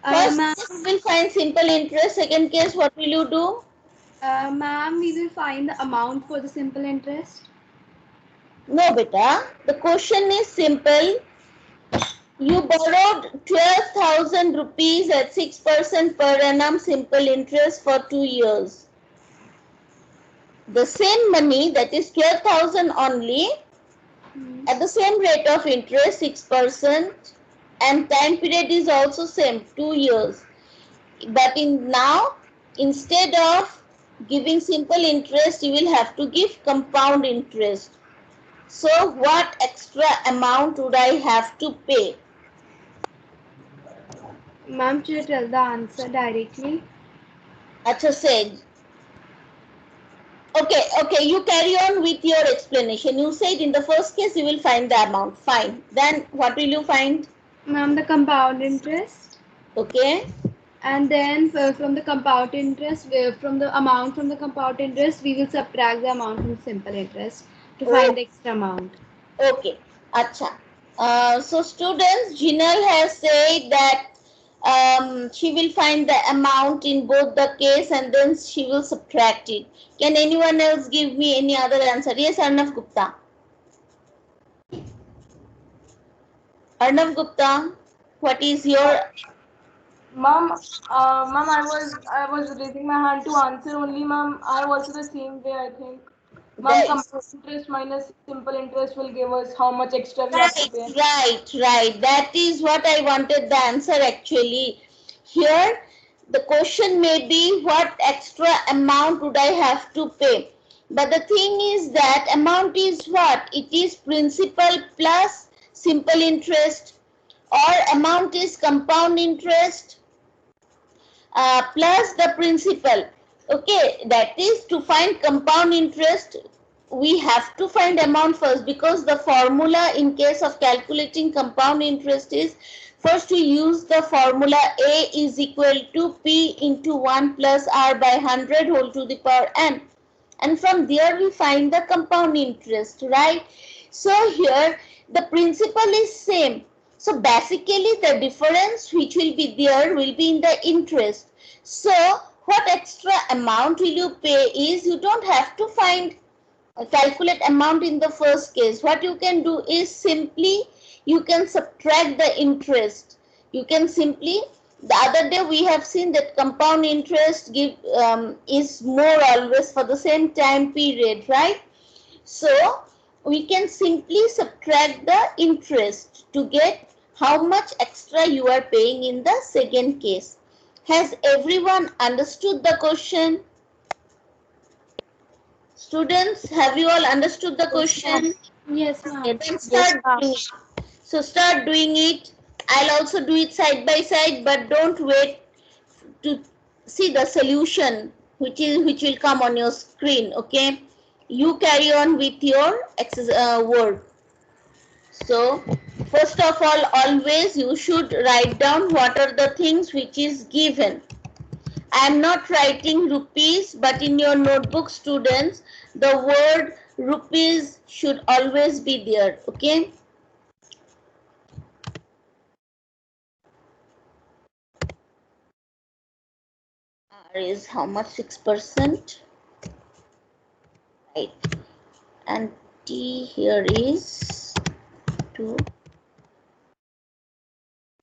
First Ma'am, case you will find simple interest. Second case, what will you do? ma'am, we will find the amount for the simple interest. No, beta. The question is simple. You borrowed 12,000 rupees at 6% per annum simple interest for 2 years. The same money, that is 12,000 only, at the same rate of interest 6%, and time period is also same 2 years. But now, instead of giving simple interest, you will have to give compound interest. So what extra amount would I have to pay? Ma'am, should I tell the answer directly? Acha said. Okay, you carry on with your explanation. You said in the first case you will find the amount. Fine. Then what will you find? Ma'am, the compound interest. Okay. And then from the compound interest, from the amount from the compound interest, we will subtract the amount from simple interest to find Oh, the extra amount. okay. Acha. So students, Jinal has said that she will find the amount in both the case and then she will subtract it. Can anyone else give me any other answer? Yes, Arnav Gupta. Arnav Gupta, what is your... Ma'am, I was raising my hand to answer only, ma'am. I also the same way, I think. Ma'am, That, compound interest minus simple interest will give us how much extra we have to right, pay. right. That is what I wanted the answer actually. Here, the question may be what extra amount would I have to pay? But the thing is that amount is what? It is principal plus simple interest, or amount is compound interest plus the principal. Okay, that is to find compound interest, we have to find amount first, because the formula in case of calculating compound interest is, first we use the formula A is equal to P into 1 plus R by 100 whole to the power n, and from there we find the compound interest, right? So here the principal is same, so basically the difference which will be there will be in the interest. So what extra amount will you pay is, you don't have to find calculate amount in the first case. What you can do is simply you can subtract the interest. You can simply, the other day we have seen that compound interest is more always for the same time period, right? So we can simply subtract the interest to get how much extra you are paying in the second case. Has everyone understood the question? Students, have you all understood the question? Yes, Okay, ma'am. then Yes, start ma'am. doing it. So start doing it. I'll also do it side by side, but don't wait to see the solution which will come on your screen. Okay, you carry on with your work. So first of all, always you should write down what are the things which is given. I am not writing rupees, but in your notebook, students, the word rupees should always be there. Okay. R is how much? 6%. Right. And T here is 2.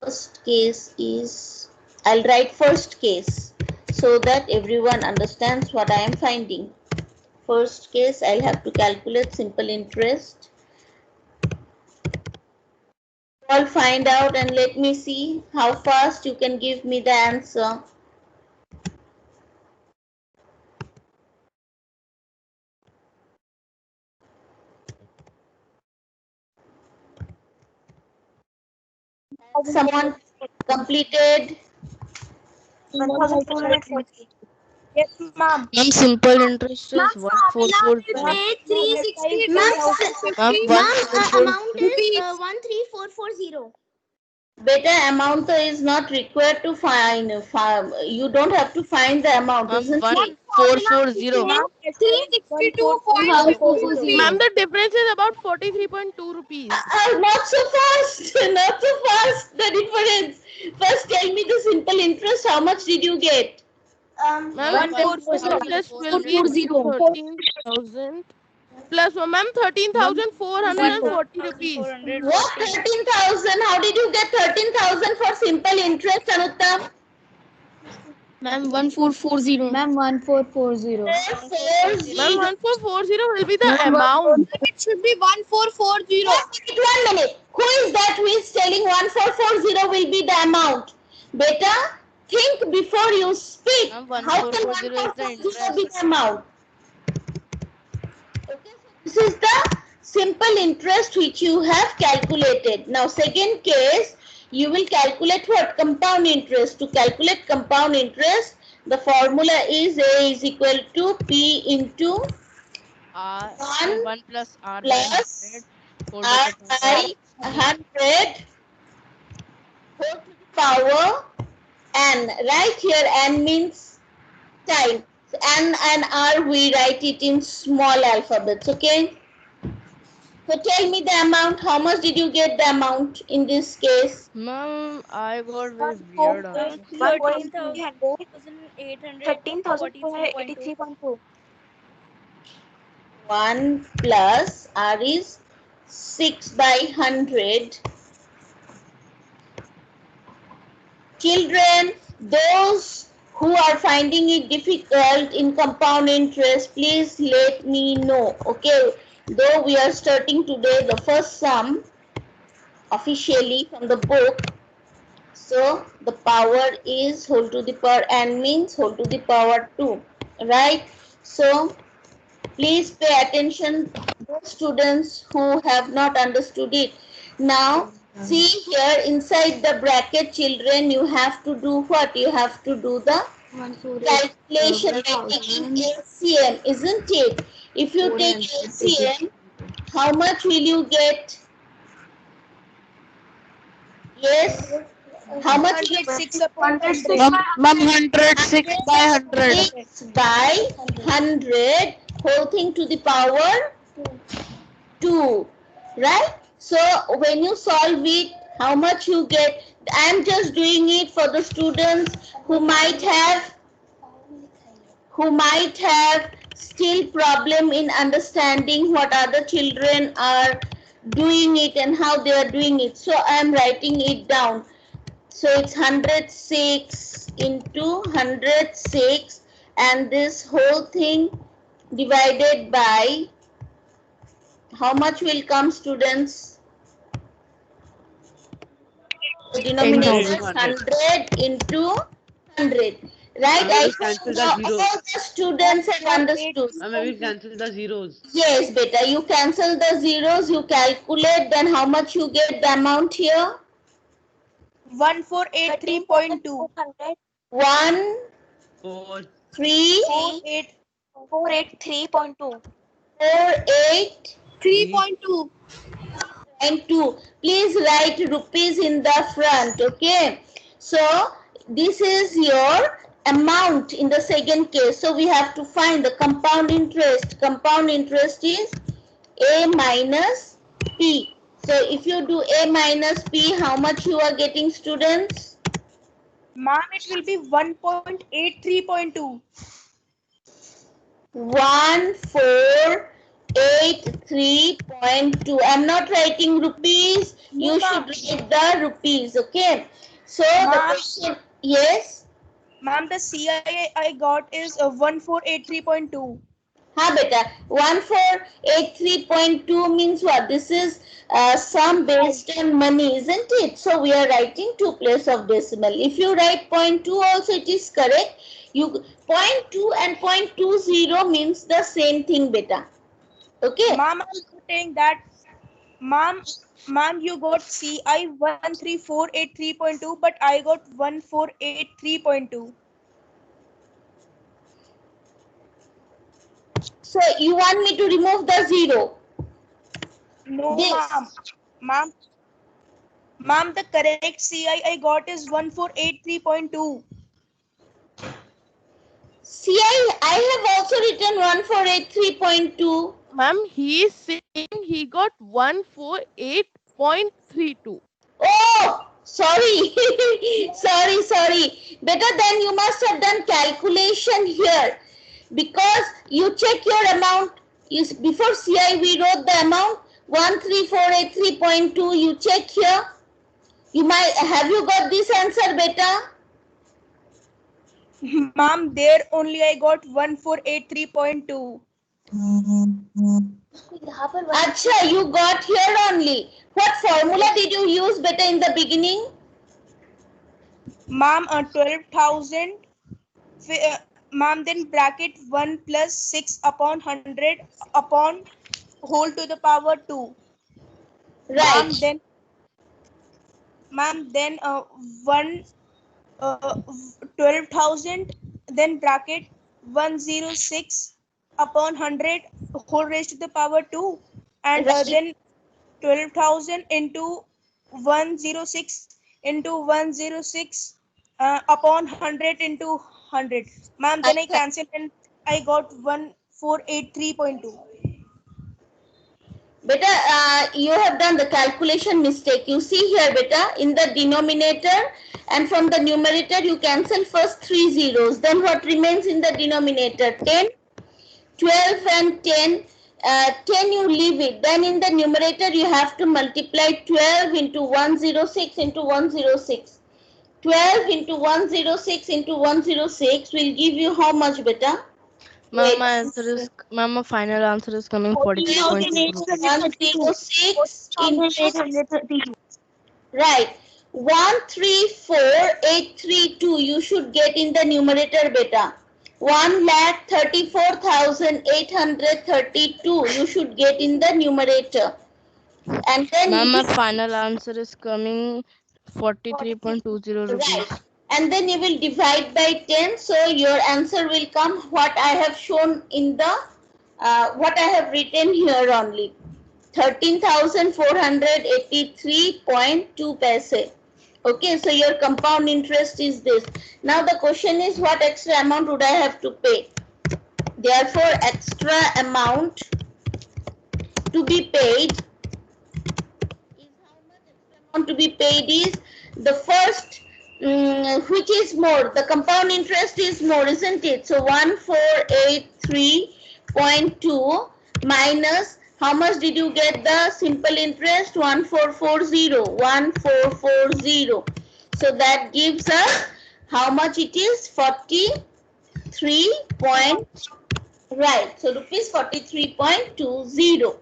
First case is, I'll write first case so that everyone understands what I am finding. First case, I'll have to calculate simple interest. All find out and let me see how fast you can give me the answer. Someone completed? 1,440. Yes, ma'am. Ma'am, simple interest is Ma'am, we 1440. paid 360 Ma'am, 'Ma'am, amount 1440. is rupees. 13440. Beta, amount is not required to find. You don't have to find the amount, Ma'am, isn't it? 1440. Ma'am, it says 1,440. 362.40. Ma'am, the difference is about 43.2 rupees. Not so fast, not so fast. The difference. First tell me the simple interest. How much did you get? Ma'am, 1440. interest will be 13,000 plus, ma'am, 13,440 rupees. What 13,000? How did you get 13,000 for simple interest, Anuttam? Ma'am, 1440. Ma'am, 1440. 440. Ma'am, 1440 will be the amount. It should be 1440. One minute. Who is that who is telling 1440 will be the amount? Beta, think before you speak. Ma'am, How can 1440 is the 1440 be interest. the amount? Okay, so this is the simple interest which you have calculated. Now, second case, you will calculate what? Compound interest. To calculate compound interest, the formula is A is equal to P into R 1 1 plus R by plus 100 whole R to the by power 100 whole to the power n. Right here n means time. So n and r we write it in small alphabets. Okay. So tell me the amount. How much did you get the amount in this case? Ma'am, I got very weird answer. 13,483.2. 1 plus r is 6 by 100. Children, those who are finding it difficult in compound interest, please let me know. Okay, though we are starting today the first sum officially from the book. So the power is whole to the power n means whole to the power 2. Right? So please pay attention, those students who have not understood it. Now, see here inside the bracket, children, you have to do what? You have to do the calculation by taking LCM, isn't it? If you take LCM, how much will you get? Yes. How much will you get? 106 upon 100. Ma'am, 106 by 100. 6 by 100 whole thing to the power 2, right? So when you solve it, how much you get? I'm just doing it for the students who might have still problem in understanding what other children are doing it and how they are doing it. So I'm writing it down. So it's 106 into 106 and this whole thing divided by how much will come, students? The denominator is 100 into 100. Right? I think all the students have understood. I will cancel the zeros. Yes, beta. You cancel the zeros, you calculate, then how much you get the amount here? 1483.2. 1, 4, 3, 483.2. 4, 8, 3.2. and 2. Please write rupees in the front. Okay. So this is your amount in the second case. So we have to find the compound interest. Compound interest is A minus P. So if you do A minus P, how much you are getting, students? Ma'am, it will be 1.83.2. 1483.2. I'm not writing rupees. You should write the rupees. Okay. So the question, yes. Ma'am, the CI I got is 1483.2. Ha beta. 1483.2 means what? This is sum based on money, isn't it? So we are writing 2 place of decimal. If you write 0.2 also it is correct. You 0.2 and 0.20 means the same thing, beta. Okay. Ma'am, I'm saying that, ma'am, you got CI 13483.2, but I got 1483.2. So you want me to remove the zero? No, This. ma'am. Ma'am, the correct CI I got is 1483.2. See, I have also written 1483.2. Ma'am, he is saying he got 148.32. Oh, Sorry, sorry. Better then you must have done calculation here because you check your amount. Before CI we wrote the amount 13483.2. You check here. You might have you got this answer, beta? Ma'am, there only I got 1483.2. Acha, you got here only. What formula did you use, beta, in the beginning? Ma'am, 12,000. Ma'am, then bracket 1 plus 6 upon 100 upon whole to the power 2. Right. Ma'am, then 12,000, then bracket 106 upon 100 whole raised to the power 2, and Right. then 12,000 into 106 into 106 upon 100 into 100. Ma'am, then I cancelled and I got 1483.2. Beta, you have done the calculation mistake. You see here, beta, in the denominator and from the numerator, you cancel first 3 zeros. Then what remains in the denominator? 10, 12 and 10. 10 you leave it. Then in the numerator, you have to multiply 12 into 106 into 106. 12 into 106 into 106 will give you how much, beta? Ma'am, my final answer is coming 43.2. 106 into right 134832 you should get in the numerator, beta. 1,34,832 you should get in the numerator, and then Ma'am, my you final answer is coming 43.20 rupees. right, and then you will divide by 10, so your answer will come what I have shown in the what I have written here only, 13,483.2 paise. Okay, so your compound interest is this. Now the question is, what extra amount would I have to pay? Therefore, extra amount to be paid is how much extra amount to be paid is the first, which is more. The compound interest is more, isn't it? So 1483.2 minus how much did you get the simple interest? 1440. So that gives us how much it is? 43 point, right. So rupees 43.20.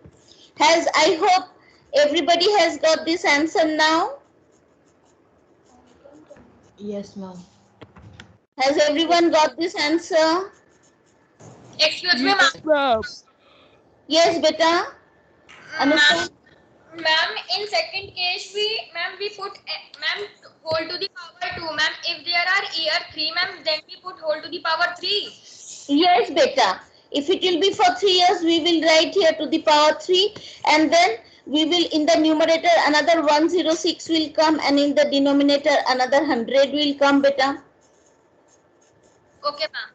I hope everybody has got this answer now. Yes, ma'am. Has everyone got this answer? Excuse me, ma'am. Yes, beta. Understand? Ma'am, in second case, we put ma'am whole to the power 2. Ma'am, if there are here 3, ma'am, then we put whole to the power 3. Yes, beta. If it will be for 3 years, we will write here to the power 3, and then we will in the numerator another 106 will come, and in the denominator another 100 will come, beta. Okay, ma'am.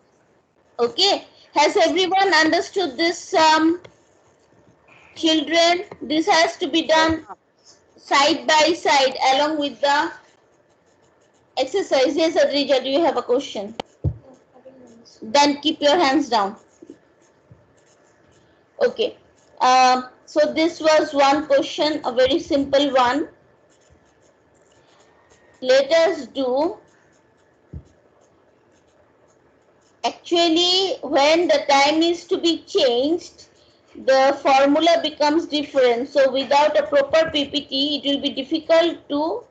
Okay. Has everyone understood this, children? This has to be done side by side along with the exercise. Yes, Adrija, do you have a question? Then keep your hands down. Okay. So this was one question, a very simple one. Let us do. Actually, when the time is to be changed, the formula becomes different. So without a proper PPT, it will be difficult to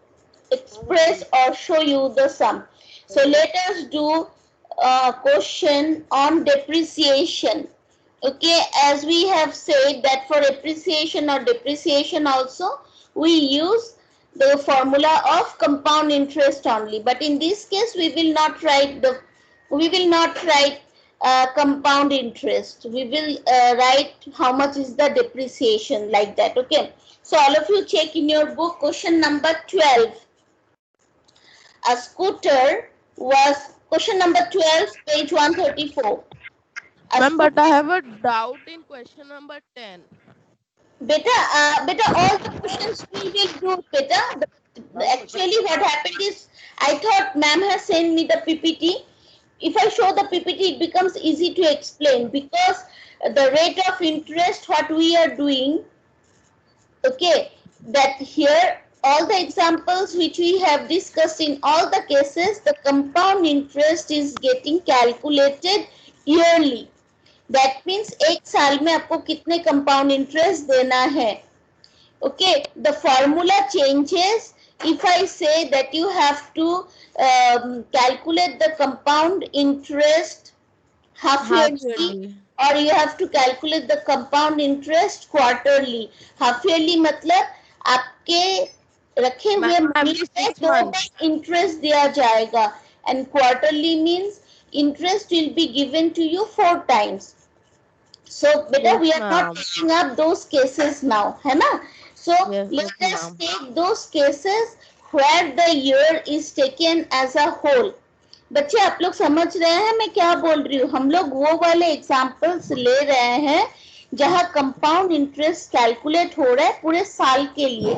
express or show you the sum. So let us do a question on depreciation. Okay, as we have said that for appreciation or depreciation also, we use the formula of compound interest only. But in this case, we will not write compound interest. We will write how much is the depreciation, like that. Okay. So all of you check in your book question number 12. A scooter was question number 12, page 134. Ma'am, but I have a doubt in question number 10. Beta, all the questions we will do, beta. Actually, what happened is, I thought ma'am has sent me the PPT. If I show the PPT, it becomes easy to explain, because the rate of interest, what we are doing, okay, that here all the examples which we have discussed, in all the cases the compound interest is getting calculated yearly. That means एक साल में आपको कितने compound interest देना है. Okay, the formula changes if I say that you have to calculate the compound interest half yearly, or you have to calculate the compound interest quarterly. Half yearly मतलब आपके रखे हुए मनी पे 2 बार interest दिया जाएगा, and quarterly means interest will be given to you 4 times. So beta, we are not taking up those cases now, है ना? So let us take those cases where the year is taken as a whole. बच्चे आप लोग समझ रहे हैं मैं क्या बोल रही हूँ? हम लोग वो वाले एग्जाम्पल्स ले रहे हैं जहाँ कंपाउंड इंटरेस्ट कैलकुलेट हो रहा है पूरे साल के लिए,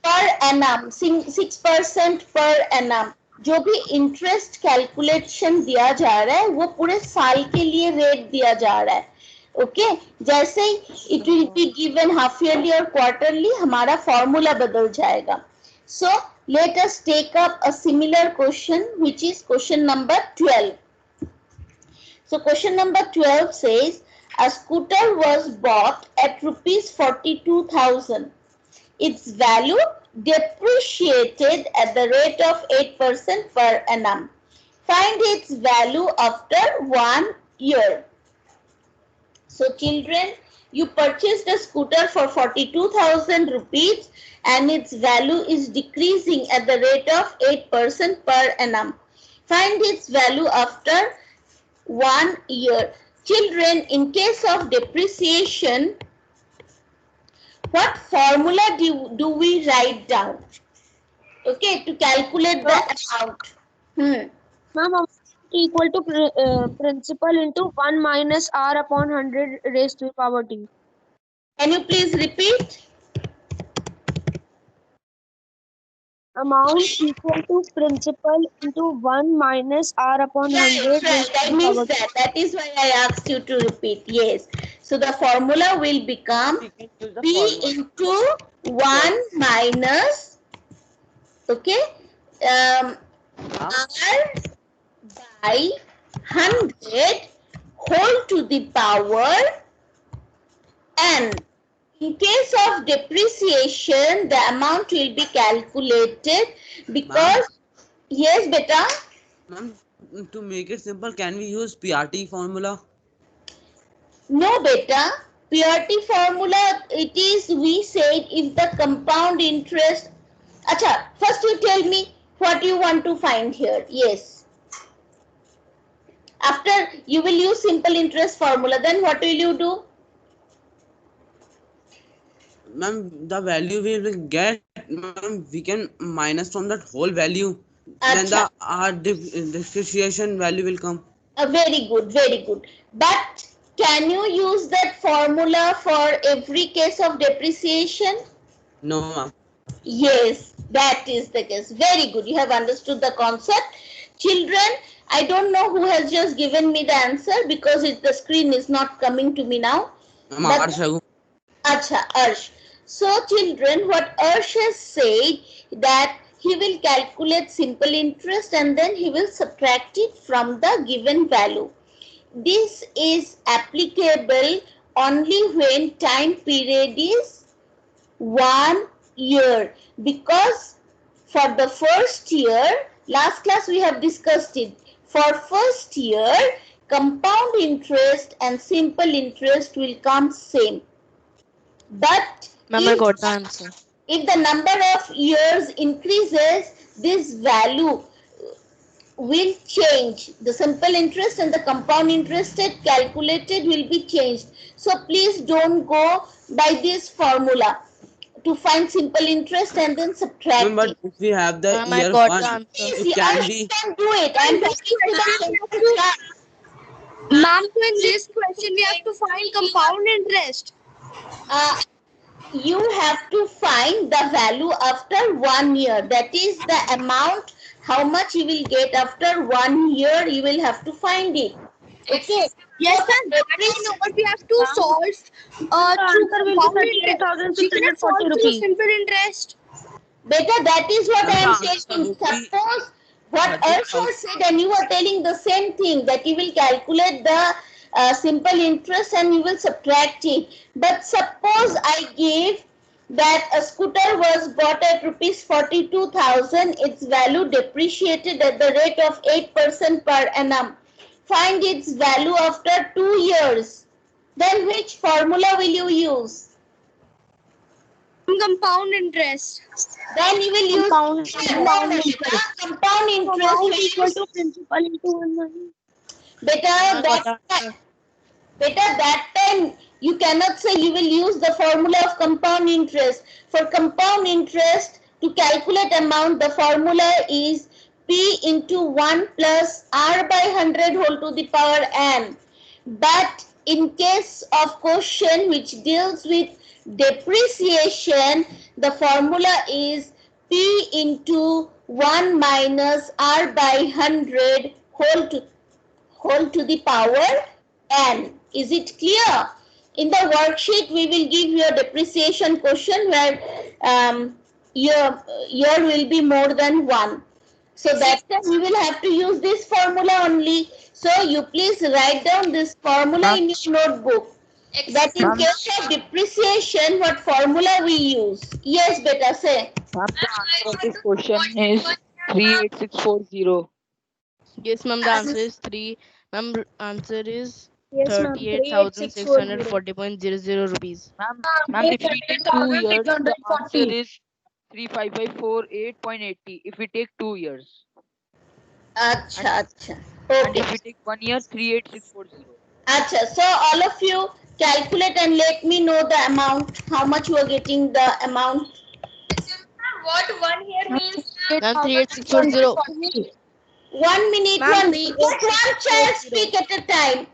पर एनम 6% पर एनम जो भी इंटरेस्ट कैलकुलेशन दिया जा रहा है वो पूरे साल के लिए रेट दिया जा रहा है. ओके, जैसे ही it will be given half yearly और क्वार्टरली, हमारा फॉर्मूला बदल जाएगा. सो let us take up a similar question, which is question number 12. So question number 12 says, a scooter was bought at rupees 42,000. Its value depreciated at the rate of 8% per annum. Find its value after 1 year. So children, you purchased a scooter for 42,000 rupees and its value is decreasing at the rate of 8% per annum. Find its value after 1 year. Children, in case of depreciation, what formula do we write down? Okay, to calculate the amount. Ma'am, equal to principal into 1 minus r upon 100 raised to the power t. Can you please repeat? Amount equal to principal into 1 minus r upon 100 raised to That the means power t. that is why I asked you to repeat. Yes. So the formula will become P into 1 minus, okay, R by 100 whole to the power n. In case of depreciation, the amount will be calculated because, yes, beta. Ma'am, to make it simple, can we use PRT formula? No, beta. PRT formula, it is, we said, if the compound interest. Acha, first you tell me what you want to find here. Yes. After you will use simple interest formula, then what will you do? Ma'am, the value we will get, ma'am, we can minus from that whole value. Then the our depreciation value will come. Very good, very good. But can you use that formula for every case of depreciation? No, ma'am. Yes, that is the case. Very good. You have understood the concept. Children, I don't know who has just given me the answer because the screen is not coming to me now. Acha, Arsh. So children, what Arsh has said, that he will calculate simple interest and then he will subtract it from the given value. This is applicable only when time period is 1 year, because for the first year, last class we have discussed it, for first year compound interest and simple interest will come same. But Ma'am, I got the answer. If the number of years increases, this value will change. The simple interest and the compound interest calculated will be changed. So please don't go by this formula to find simple interest and then subtract but it. if we have the Ma'am, I year got one, the answer. Easy. it can I be. can do it. I'm talking to the Ma'am, so in this question we have to find compound interest. you have to find the value after 1 year. That is the amount, how much you will get after 1 year, you will have to find it. Okay. Yes, So ma'am. That I know, but we have to solve through answer will be compound interest. We cannot 38,640 solve through rupees. simple interest. Beta, that is what I am The answer saying. would be Suppose what 30,000. Arsha said, and you are telling the same thing, that you will calculate the simple interest and you will subtract it. But suppose I gave that a scooter was bought at rupees 42,000, its value depreciated at the rate of 8% per annum. Find its value after 2 years. Then which formula will you use? Compound interest. Then you will use Compound interest. compound interest. Amount will equal use- to principal into 1 Better that time you cannot say you will use the formula of compound interest. For compound interest, to calculate amount, the formula is P into 1 plus R by 100 whole to the power n. But in case of question which deals with depreciation, the formula is P into 1 minus R by 100 whole to the power n. Is it clear? In the worksheet, we will give you a depreciation question where year will be more than 1. So that time we will have to use this formula only. So you please write down this formula in your notebook. That in case of depreciation, what formula we use? Yes, beta, say. Ma'am, the answer of this question is 38640. Yes, ma'am. The answer is 3. Ma'am, answer is Yes, ma'am. 38,640.00 rupees. Ma'am, if we take 2 years, the answer is 35548.80. If we take 2 years. Acha, acha. And Okay. if we take 1 year, 38640. Acha. So all of you calculate and let me know the amount, how much you are getting the amount. What 1 here means? Ma'am, 38640. 1 minute, Ma'am, let one child speak at a time.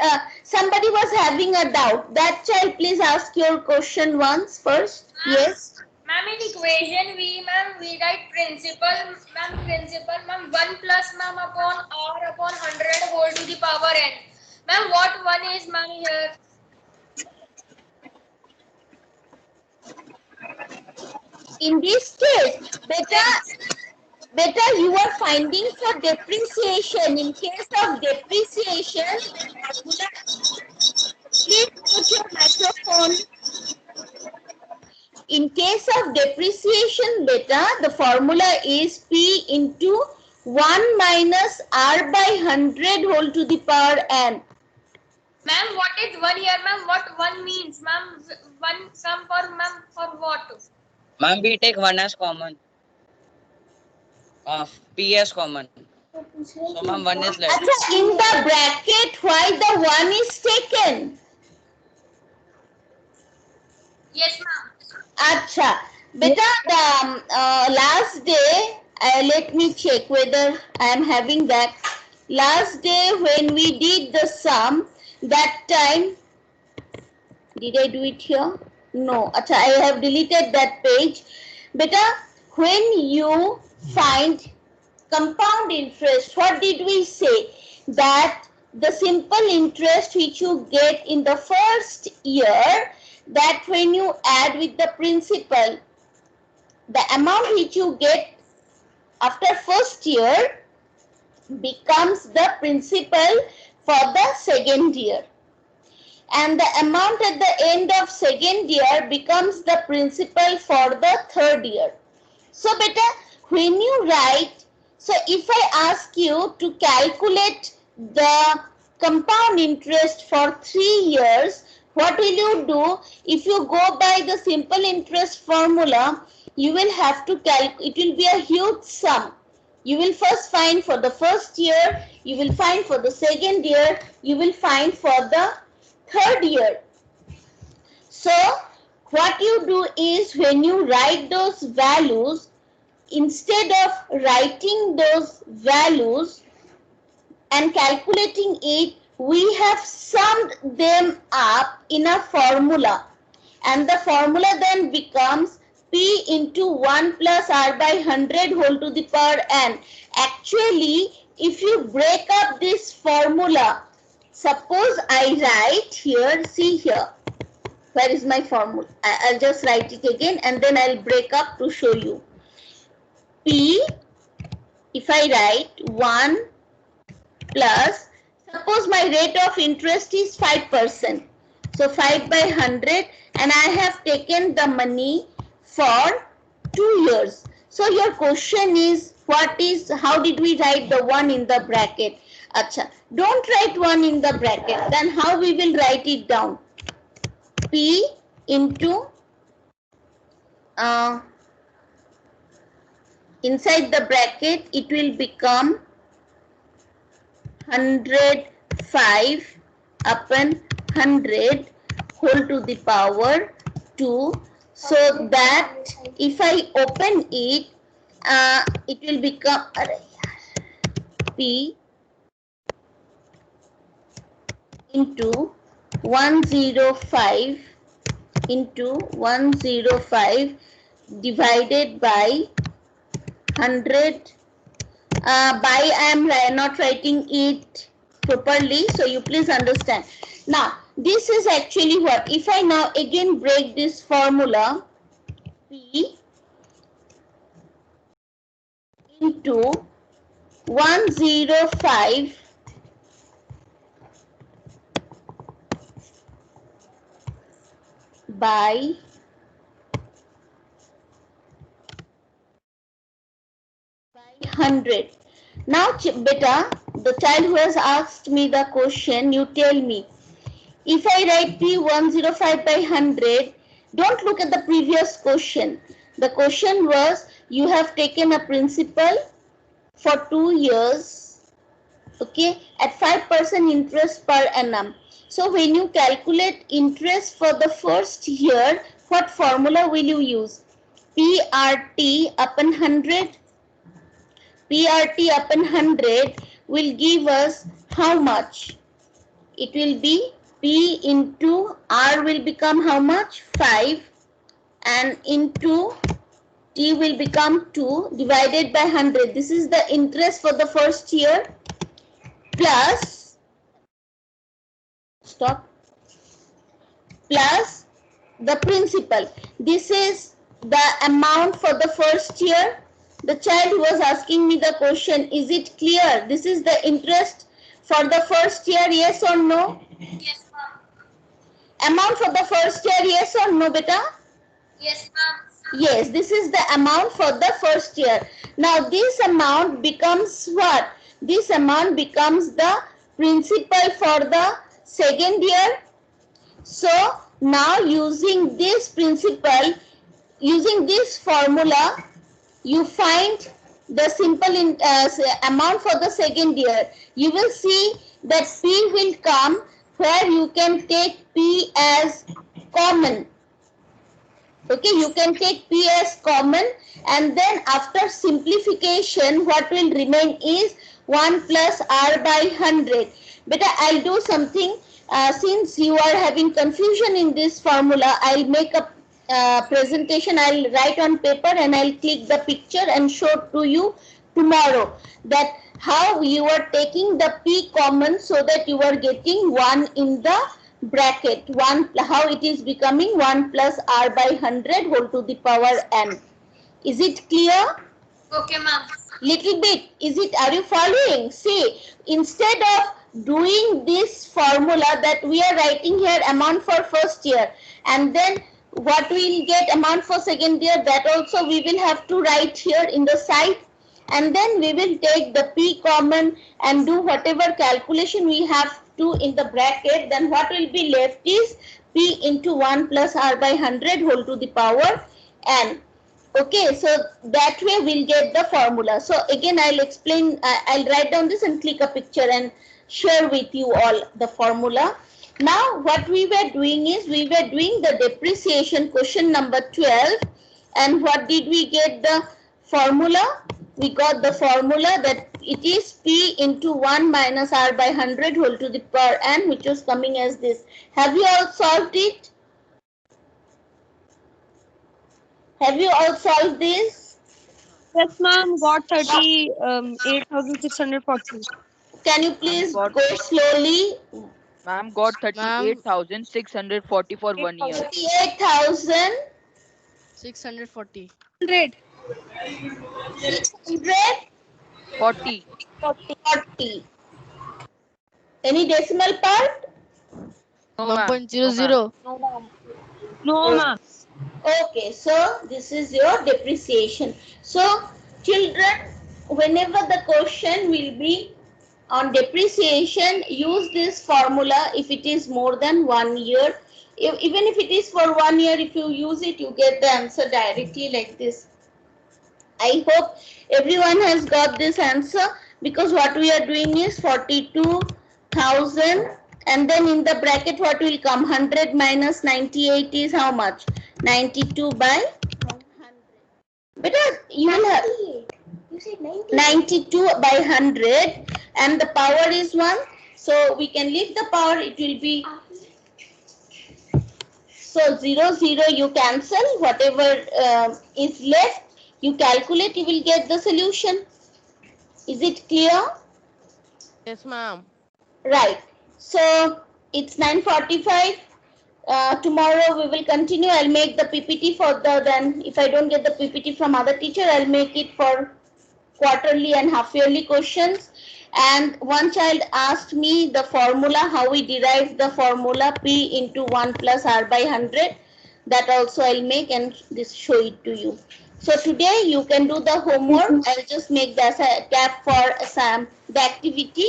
Somebody was having a doubt. That child, please ask your question once first. Yes. Ma'am, in equation we write principal, ma'am 1 plus ma'am upon R upon 100 whole to the power n. Ma'am, what 1 is ma'am here? In this case, beta, you are finding for depreciation. In case of depreciation, please put your microphone. In case of depreciation, beta, the formula is P into 1 minus R by 100 whole to the power n. Ma'am, what is 1 here ma'am? What 1 means ma'am? 1 sum for what? Ma'am, we take 1 as common. P as common. So ma'am, 1 is left. Achha, in the bracket, why the 1 is taken? Yes ma'am. Acha, beta, the last day, let me check whether I am having that. Last day when we did the sum, that time, did I do it here? No, acha, I have deleted that page. Beta, when you find compound interest, what did we say? That the simple interest which you get in the first year, that when you add with the principal, the amount which you get after first year becomes the principal for the second year. And the amount at the end of second year becomes the principal for the third year. So beta, when you write, so if I ask you to calculate the compound interest for 3 years, what will you do? If you go by the simple interest formula, you will have to calculate, it will be a huge sum. You will first find for the first year, you will find for the second year, you will find for the third year. So what you do is when you write those values, instead of writing those values and calculating it, we have summed them up in a formula. and the formula then becomes P into 1 plus R by 100 whole to the power n. Actually, if you break up this formula, suppose I write here, see here, where is my formula? I'll just write it again and then I'll break up to show you. P, if I write 1 plus, suppose my rate of interest is 5%. So 5 by 100, and I have taken the money for 2 years. So your question is, how did we write the 1 in the bracket? Acha, don't write 1 in the bracket. Then how we will write it down? P into inside the bracket it will become 105 upon 100 whole to the power 2, so that if I open it, it will become P into 105 into 105 divided by 100 by, I am not writing it properly, so you please understand. Now this is actually what, if I now again break this formula, P into 105 by 100. Now beta, the child who has asked me the question, you tell me, if I write P 105 by 100, don't look at the previous question. The question was, you have taken a principal for 2 years, okay, at 5% interest per annum. So when you calculate interest for the first year, what formula will you use? PRT upon 100. PRT upon 100 will give us how much? It will be P into R will become how much? 5, and into T will become 2 divided by 100. This is the interest for the first year, plus, stop, plus the principal. This is the amount for the first year. The child who was asking me the question, is it clear? This is the interest for the first year, yes or no? Yes, ma'am. Amount for the first year, yes or no, beta? Yes, ma'am. Yes, this is the amount for the first year. Now this amount becomes what? This amount becomes the principal for the second year. So now using this principal, using this formula, you find the simple amount for the second year. You will see that P will come where you can take P as common. Okay, you can take P as common, and then after simplification, what will remain is 1 plus R by 100. But I'll do something, since you are having confusion in this formula, I'll make a presentation. I'll write on paper and I'll click the picture and show to you tomorrow that how you are taking the P common so that you are getting 1 in the bracket, 1, how it is becoming 1 plus R by 100 whole to the power n. Is it clear? Okay, ma'am. Little bit. Is it, are you following? See, instead of doing this formula that we are writing here amount for first year, and then what we will get amount for second year, that also we will have to write here in the side, and then we will take the P common and do whatever calculation we have to in the bracket. Then what will be left is P into 1 plus R by 100 whole to the power n. Okay, so that way we'll get the formula. So again I'll explain, I'll write down this and click a picture and share with you all the formula. Now what we were doing is, we were doing the depreciation, question number 12, and what did we get the formula? We got the formula that it is P into 1 minus R by 100 whole to the power n, which was coming as this. Have you all solved it? Have you all solved this? Yes, ma'am. Got 38,640. Can you Ma'am please got go slowly? ma'am got Ma'am, 38,640 for 1 year. 38,000. 640. 100. 640. 40. Any decimal part? No ma'am. 1.00. No, ma'am. Okay, so this is your depreciation. So children, whenever the question will be on depreciation, use this formula if it is more than 1 year. Even if it is for 1 year, if you use it, you get the answer directly like this. I hope everyone has got this answer, because what we are doing is 42,000, and then in the bracket what will come? 100 minus 98 is how much? 92 by 100. Because you will have 92 by 100, and the power is 1. So we can leave the power, it will be, so 0, 0 you cancel, whatever is left you calculate, you will get the solution. Is it clear? Yes, ma'am. Right. So it's 9:45. Tomorrow we will continue. I'll make the PPT for then if I don't get the PPT from other teacher, I'll make it for quarterly and half yearly questions. And one child asked me the formula, how we derive the formula P into 1 plus R by 100. That also I'll make and show it to you. So today you can do the homework. I'll just make the gap for the activity.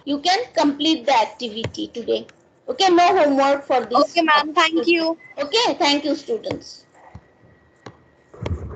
You can complete the activity today. Okay, no homework for this. Okay, ma'am. Thank you. Okay, thank you, students.